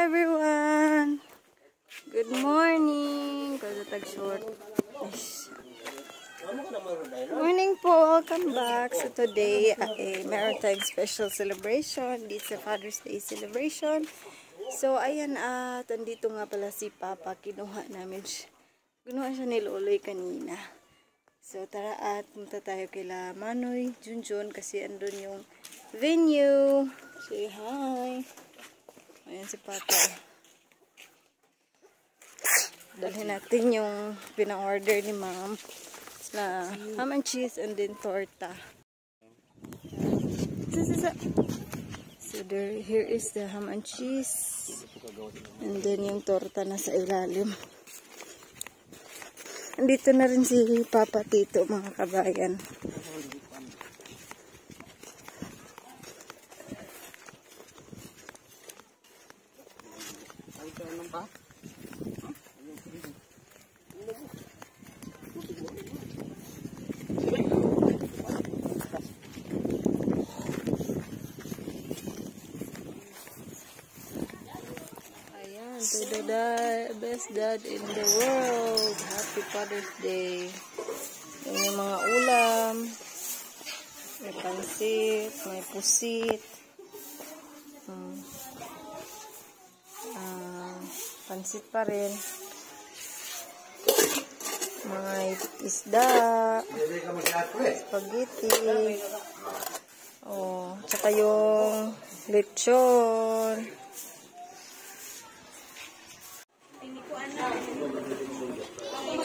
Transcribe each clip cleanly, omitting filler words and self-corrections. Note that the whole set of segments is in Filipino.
everyone! Good morning! Short. Morning po! Welcome back! So today ay meron tayong special celebration. This is a Father's Day celebration. So ayan at andito nga pala si Papa. Kinuha siya ni Loloy kanina. So tara at punta tayo kila Manoy, Junjun kasi andun yung venue. Say hi! Ayan si Papa. Dalhin natin yung pina-order ni Ma'am na ham and cheese and then torta. So here is the ham and cheese and then yung torta na sa ilalim. Andito na rin si Papa Tito mga kabayan. To the best dad in the world. Happy Father's Day. Yan yung mga ulam. May pansit, may pusit. Pansit pa rin. Mga isda. Spaghetti. Oh, tsaka yung lechon.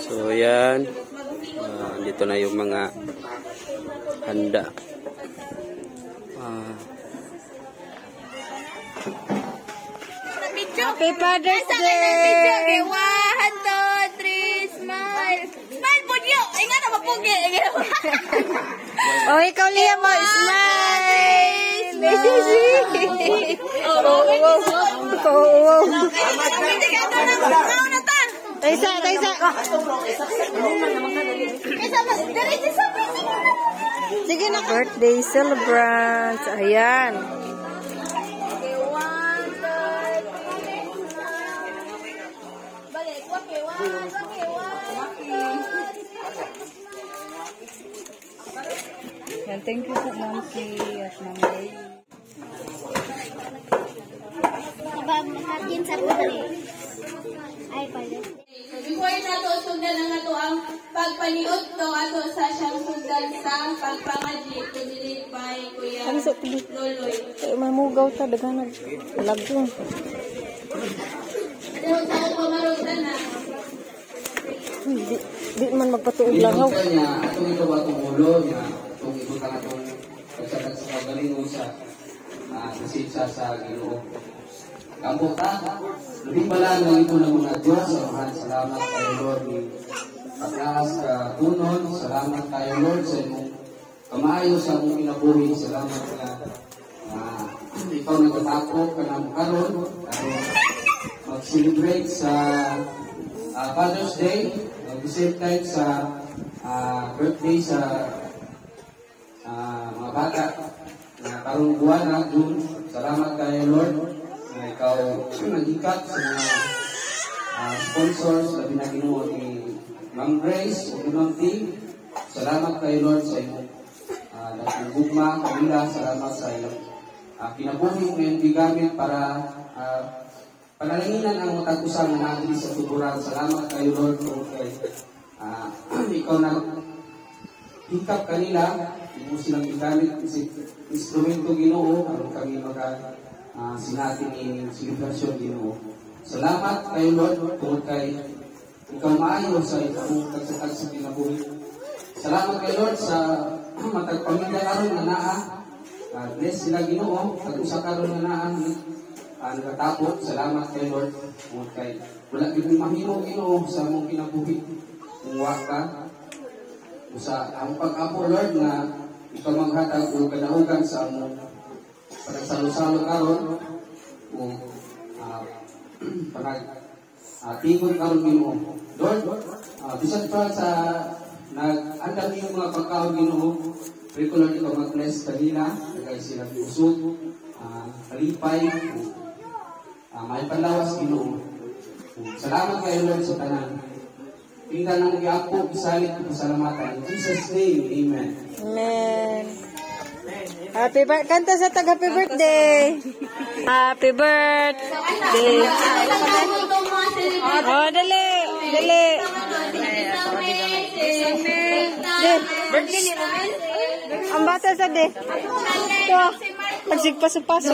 So yan, dito na yung mga handa. Happy Father's Day! 1, 2, 3, smile! Smile po niyo! Ay nga na, mapugi! Oh, ikaw liya mo, smile! Taisa! Sige na. Birthday celebrant. Ayan. Yan, thank you po, Ma'am K at Ma'am Ray. Makin sa pagdali. Ay, pala. Before nato sundan ang ato ang pagpaniot to ato sa siyang sundan sa pagpangadli to delete by Kuya Loloy. Mamugaw ta, dagan lagong. Ano sa ako pamarutan na? Di man magpatuog langaw. Atong ito atong ulo nga itong ibutang atong pagsagad sa kagalingon sa nasitsa sa Ginoo. Kambuta, labing bala ng ito ng mga Diyos. Salamat tayo Lord ni paglakas ka tunon. Salamat tayo Lord sa imong kamayo sa imong kinabuhi. Salamat ka ikaw nagtatako ka na karon mag-celebrate sa Father's Day. At the same time sa birthday sa mga bata na karong buwan na June. Salamat tayo Lord na ikaw nag-ikat sa mga sponsors na binaginuo ni Ma'am Grace o ni Ma'am T. Salamat tayo Lord sa iyong nagugma kanila. Salamat sa iyong kinabuhi mo yung bigamit para panalanginan ang matag-usang na natin sa tuturan. Salamat kayo Lord kung kay ikaw na hikap kanila, hindi mo silang igamit instrumento Ginoo, ang kami sinati ni celebration Ginoo. Salamat kayo Lord kung kay ikaw maayo sa itong tagsatag sa kinabuhi. Salamat kayo Lord sa matagpamilya karon na naa. Bless sila Ginoo, tag-usa karon na naa nakatapot. Salamat kayo Lord kung kay wala gid mahimo Ginoo sa mong kinabuhi. Kung waka sa ang pag-apo Lord na ikaw maghatag o kanahugan sa among panagsalo-salo karon o tingod karon Ginoo. Lord, bisan pa sa nag-andam sa ating mga pagkaon Ginoo. Pray ko lang ikaw mag-bless kanila, kagaya sila usog, kalipay, may panlawas Ginoo. Salamat kayo Lord sa tanan. Tingnan ang giapo, isalit ko pasalamatan. In Jesus' name, amen. Amen. Happy birthday. Kanta sa tag happy birthday. Happy birthday. Oh, dali. Dali. Ang bata sa de. Ito. Pagsigpaso-paso.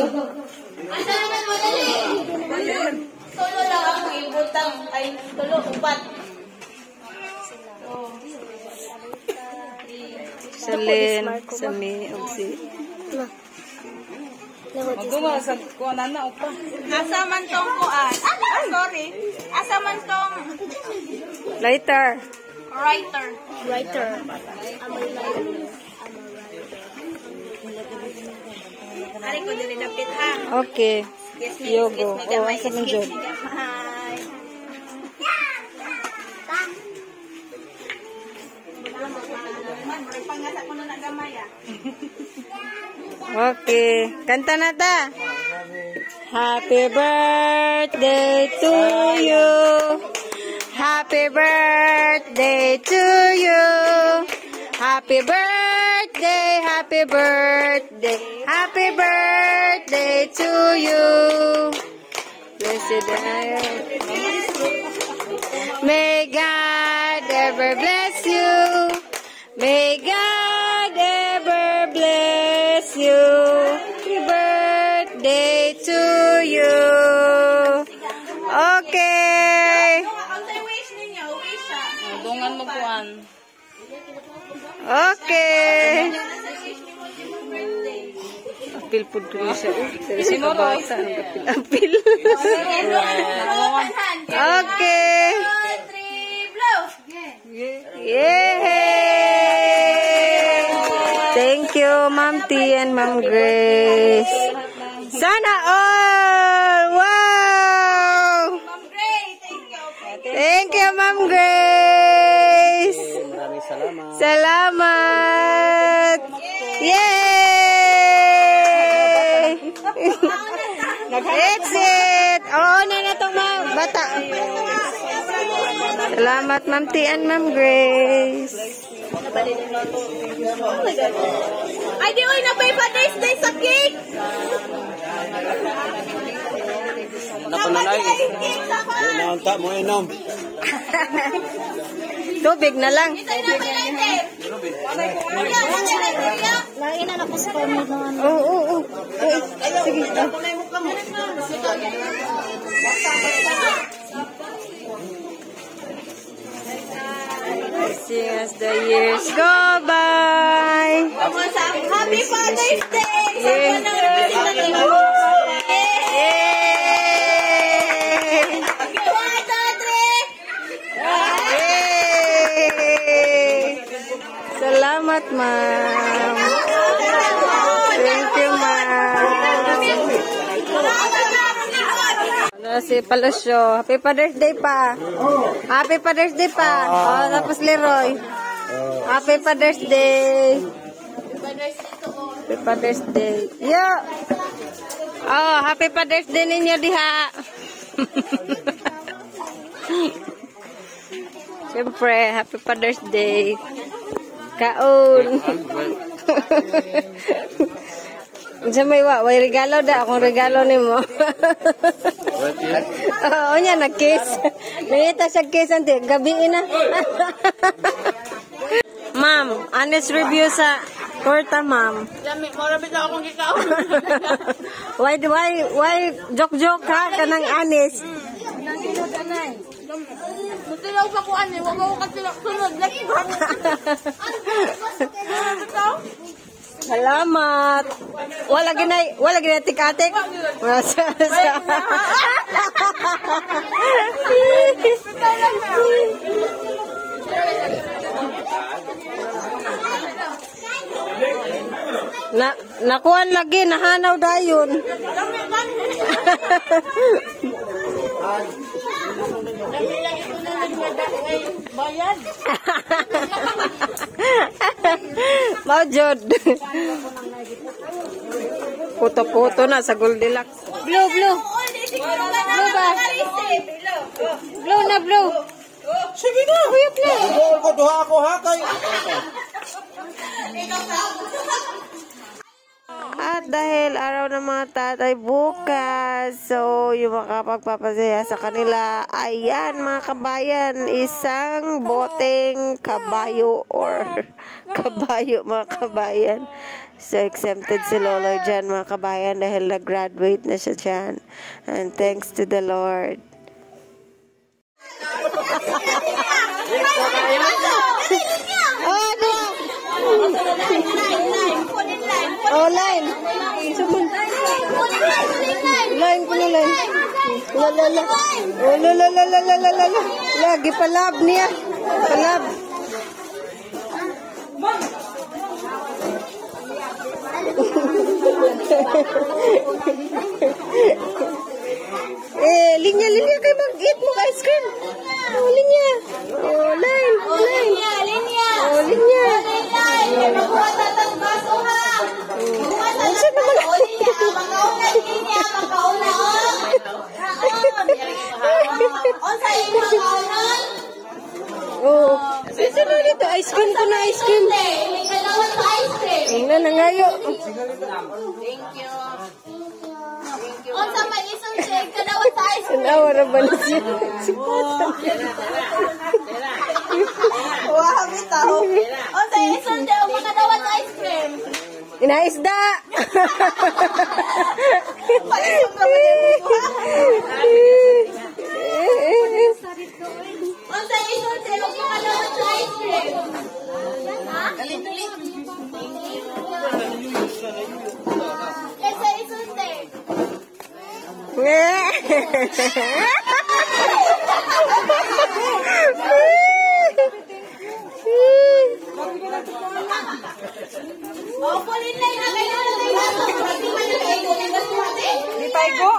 Tulo lang ako ibutang. Ay, tulo, upat. Salin, Sami, Ogsi. Asa man tong kuan? Sorry. Asa man tong Lighter. writer. Ari ko dili dapit ha. Okay. Yes, miss. Yogo. Kiss me, Oh, gamay. asa man Kiss dyan? me, gamay. Pangasa ko na nagamay ah. Okay. Kanta na ta. Happy birthday to you. Happy birthday to you. Happy birthday, happy birthday, happy birthday to you. Blessed may God ever bless you. May God ever bless you. Happy birthday to you. Okay. Ang wish ninyo, wish ah. Dungan mo kuan. Okay. Nasa wish niyo mo yung birthday. Apil po ko siya. Si Morosa. Apil. Okay. 1, 2, 3, blow. Yay! Thank you, Ma'am T and Ma'am Grace. Sana all! Wow! Ma'am Gray, thank you. Thank you, Ma'am Grace. Maraming salamat. Salamat! Yay! It's it! Oo, na itong mga bata. Salamat, Ma'am T and Ma'am Grace. Ay, di oy, napay pa day sa cake. Napanalay. Cake sa pa. Naunta mo inom. Tubig na lang. Ito na ba natin? Lain na ako sa kami naman. Oo. Sige. As the years go by. Happy Father's Day! Yay! Yay! 1, 2, 3! Yay! Salamat, ma'am. Thank you, ma'am. Si Palusyo. Happy Father's Day pa. Happy Father's Day pa. Oh, tapos Leroy. Happy Father's Day. Happy Father's Day. Yo. Oh, Happy Father's Day ninyo diha. Siyempre, Happy Father's Day. Kaon. Sa may way regalo da akong regalo nimo. Oo nya nag-kiss. Nangita sa kiss ante gabi na. Ma'am, honest review sa torta, ma'am. Lami, marami na akong gikaon. Why joke ha kanang honest. Mutilaw pa ko ani, wag ako sunod like back. Salamat. Wala ginay tik-atik. Nakuan lagi nahanaw dayon. Bayad. Maujod. Puto-puto na sa Goldilocks. Blue, blue. Blue ba? Blue na blue. Sige na. Huyop na. Doon ko, duha ako ha kay. At dahil araw ng mga tatay bukas, so yung makapagpapasaya sa kanila, ayan mga kabayan, isang boteng kabayo or kabayo mga kabayan. So exempted si Lolo dyan mga kabayan dahil nag-graduate na siya dyan. And thanks to the Lord. Oh, line. Sumun. Line ko na line. Lalala. Oh, lalala. Lagi palab niya. Palab. Linya kay mag-eat mo ice cream. Oh, linya. Oh, line. Linya. Oh, linya. Makuha tatang baso ha. Makuha tatang baso. Linya. Makauna linya. Makauna on sa inyo makauna. Oh. Sino na dito? Ice cream ko na ice cream. Kailangan sa ice cream. Tingnan na ngayo. Thank you. On sa may isang shake. Kailangan sa ice cream. Nawa na ba na siya? Wow, bitaw. On sa isang shake. Makadawat sa ice cream. Inaisda! Palisong ka ba din mo? On sa isang shake. Makadawat sa ice cream. Ha? Dali. Yes, sa isang shake. Oh, kulin na yun. Di paigo.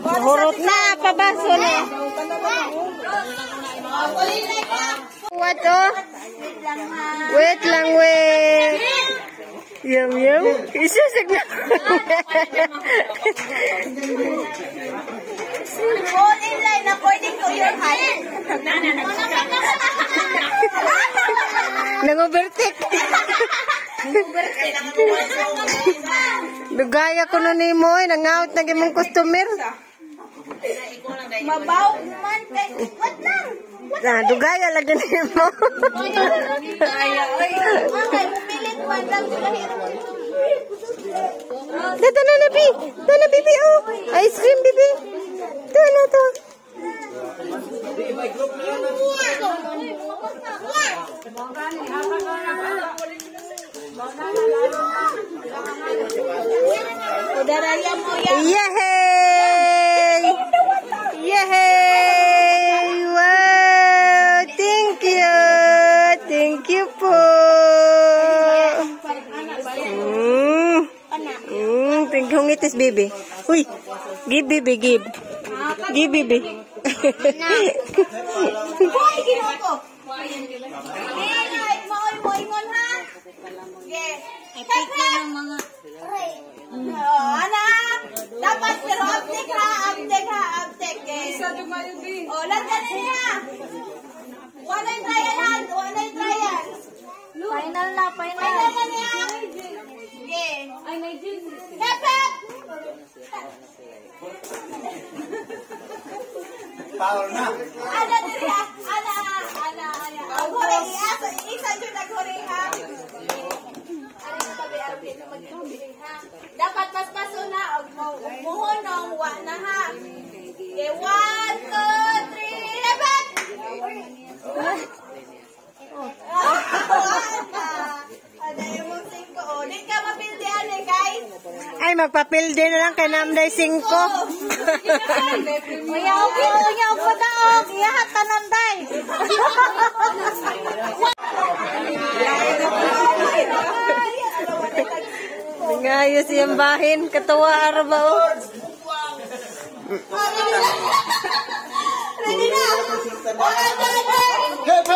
Hurot na, pabaso na. What oh? Wait lang, wait. Yum. Isusig na. Fall in line according to your height. Nang-overtake. Dugaya ko na ni mo, nang-out na gimong customer. Mabaw man kay. What lang? Dugaya lagi ni mo. Bumilit man lang sila hirap. Dito na, Bi. Dito, Bibi, oh. Ice cream, Bibi. Ito na to. Udaraya mo yan. Yay! Yay! Wow! Thank you po. Thank you, ngitis, Bibi. Uy, give, Bibi, give. Give, Bibi. Hoy, ginoko. Moingon ha. Yes. Epekto ng mga ana. Dapat pero uptake ha. Isa dumayo din. Oh, lantan niya. One trial. Final na niya. Okay. Ay, may din. Kapit. Power na. Ana diriya. Ana. Agore isa jud agore ha. Dapat paspaso na og muhunong wa na ha. Okay, 1, 2, 3, dapat. Ada yung 5 oh. Di ka mapildian eh, guys. Ay, magpapilde na lang kay Namday 5. Uyaw ko daog. Iyahat ka Namday. Ngayos yung bahin. Katawa araba o. Ready na. Hep.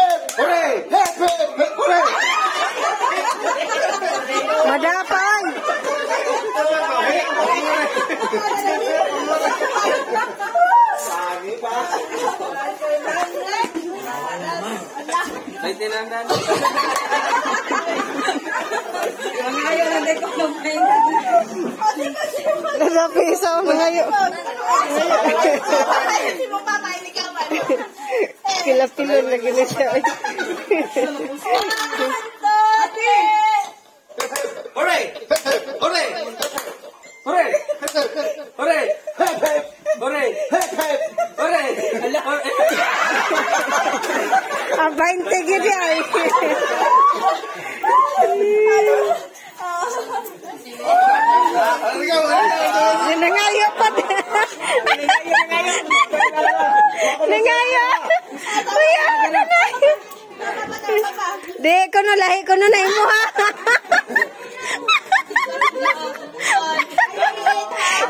May tinandan. Nadapi sa mga kilapilon lagi na siya. Hooray! Hooray! Hooray! Hooray! Hooray! Hooray! Ah, 20 gid ay. Nangayo pa. Nangayo. Kuya, nangayo. Di, kuno lahi, kuno na imo ha.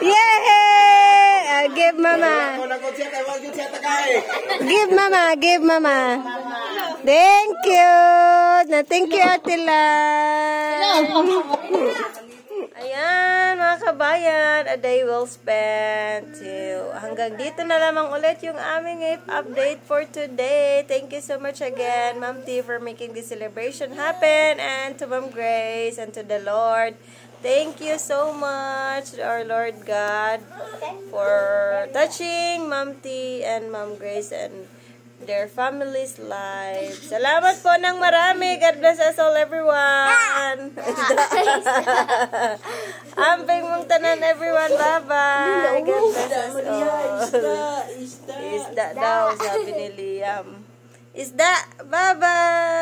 Yay! Give mama. Give mama, give mama. Thank you. Na thank you, Atila. Ayan, mga kabayan, a day well spent. So, hanggang dito na lamang ulit yung aming update for today. Thank you so much again, Ma'am T, for making this celebration happen. And to Ma'am Grace and to the Lord. Thank you so much, our Lord God, for touching Ma'am T and Ma'am Grace and their families' lives. Salamat po ng marami. God bless us all, everyone. Amping mong tanan, everyone. Bye-bye. God bless us all. Isda daw, sabi ni Liam. Isda. Bye-bye.